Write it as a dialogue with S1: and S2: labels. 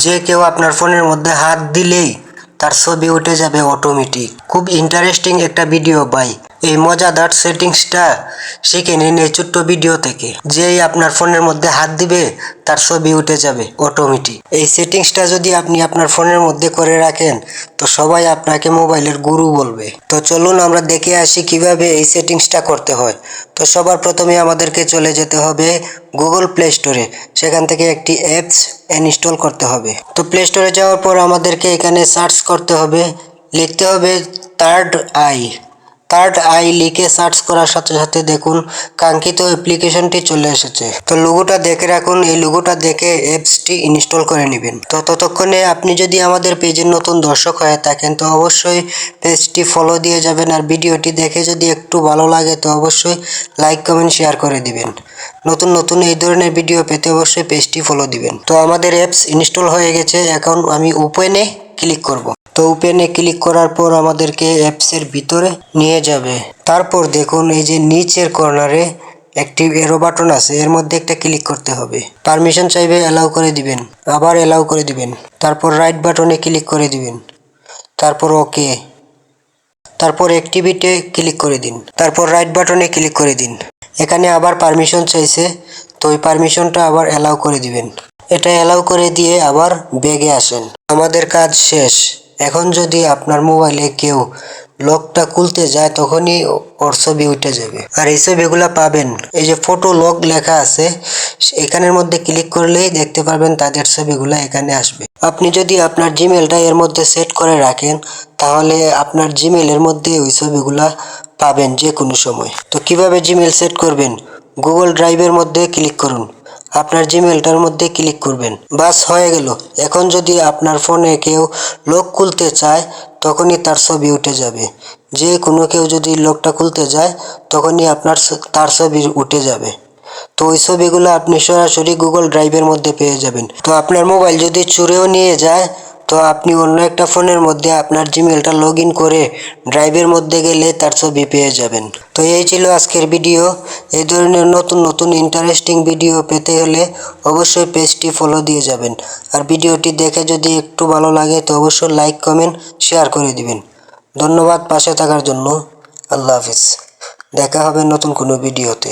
S1: যে কেউ আপনার ফোনের মধ্যে হাত দিলেই তার ছবি উঠে যাবে অটোমেটিক। খুব ইন্টারেস্টিং একটা ভিডিও ভাই। এই মজাদার সেটিংসটা শিখে নিন এই ছোট্ট ভিডিও থেকে। যেই আপনার ফোনের মধ্যে হাত দিবে তার ছবি উঠে যাবে অটোমেটিক। এই সেটিংসটা যদি আপনি আপনার ফোনের মধ্যে করে রাখেন তো সবাই আপনাকে মোবাইলের গুরু বলবে। তো চলুন আমরা দেখে আসি কিভাবে এই সেটিংসটা করতে হয়। তো সবার প্রথমে আমাদেরকে চলে যেতে হবে গুগল প্লে স্টোরে। সেখান থেকে একটি অ্যাপস ইনস্টল করতে হবে। তো প্লে স্টোরে যাওয়ার পর আমাদেরকে এখানে সার্চ করতে হবে, লিখতে হবে থার্ড আই। থার্ড আই লিখে সার্চ করার সাথে সাথে দেখুন কাঙ্ক্ষিত অ্যাপ্লিকেশনটি চলে এসেছে। তো লোগোটা দেখে রাখুন, এই লোগোটা দেখে অ্যাপসটি ইনস্টল করে নেবেন। তো ততক্ষণে আপনি যদি আমাদের পেজের নতুন দর্শক হয়ে থাকেন তো অবশ্যই পেজটি ফলো দিয়ে যাবেন, আর ভিডিওটি দেখে যদি একটু ভালো লাগে তো অবশ্যই লাইক কমেন্ট শেয়ার করে দিবেন। নতুন নতুন এই ধরনের ভিডিও পেতে অবশ্যই পেজটি ফলো দিবেন। তো আমাদের অ্যাপস ইনস্টল হয়ে গেছে, এখন আমি ওপেনে ক্লিক করব। তো ওপেনে ক্লিক করার পর আমাদেরকে অ্যাপসের ভিতরে নিয়ে যাবে। তারপর দেখুন এই যে নিচের কর্নারে একটি এরো বাটন আছে, এর মধ্যে একটা ক্লিক করতে হবে। পারমিশন চাইবে, অ্যালাউ করে দিবেন, আবার অ্যালাউ করে দিবেন। তারপর রাইট বাটনে ক্লিক করে দিবেন, তারপর ওকে, তারপর অ্যাক্টিভিটে ক্লিক করে দিন, তারপর রাইট বাটনে ক্লিক করে দিন। এখানে আবার পারমিশন চাইছে, তো ওই পারমিশনটা আবার অ্যালাউ করে দিবেন। এটা অ্যালাউ করে দিয়ে আবার ব্যাগে আসেন। আমাদের কাজ শেষ। এখন যদি আপনার মোবাইলে কেউ লকটা খুলতে যায় তখনই ওর ছবি উঠে যাবে। আর এই ছবিগুলা পাবেন এই যে ফটো লক লেখা আছে, এখানের মধ্যে ক্লিক করলেই দেখতে পারবেন তাদের ছবিগুলা এখানে আসবে। আপনি যদি আপনার জিমেলটা এর মধ্যে সেট করে রাখেন তাহলে আপনার জিমেলের মধ্যে ওই ছবিগুলা পাবেন যে কোনো সময়। তো কিভাবে জিমেল সেট করবেন? গুগল ড্রাইভের মধ্যে ক্লিক করুন, আপনার জিমেলটার মধ্যে ক্লিক করবেন, বাস হয়ে গেল। এখন যদি আপনার ফোনে কেউ লক খুলতে চায় তখনই তার ছবি উঠে যাবে। যে কোনো কেউ যদি লকটা খুলতে যায় তখনই তার ছবি উঠে যাবে। তো ওই ছবিগুলো আপনি সরাসরি গুগল ড্রাইভের মধ্যে পেয়ে যাবেন। তো আপনার মোবাইল যদি চুরিও নিয়ে যায় তো আপনি অন্য একটা ফোনের মধ্যে আপনার জিমেলটা লগ ইন করে ড্রাইভের মধ্যে গেলে তার ছবি পেয়ে যাবেন। তো এই ছিল আজকের ভিডিও। এই ধরনের নতুন নতুন ইন্টারেস্টিং ভিডিও পেতে হলে অবশ্যই পেজটি ফলো দিয়ে যাবেন। আর ভিডিওটি দেখে যদি একটু ভালো লাগে তো অবশ্যই লাইক কমেন্ট শেয়ার করে দিবেন। ধন্যবাদ পাশে থাকার জন্য। আল্লাহ হাফিজ। দেখা হবে নতুন কোনো ভিডিওতে।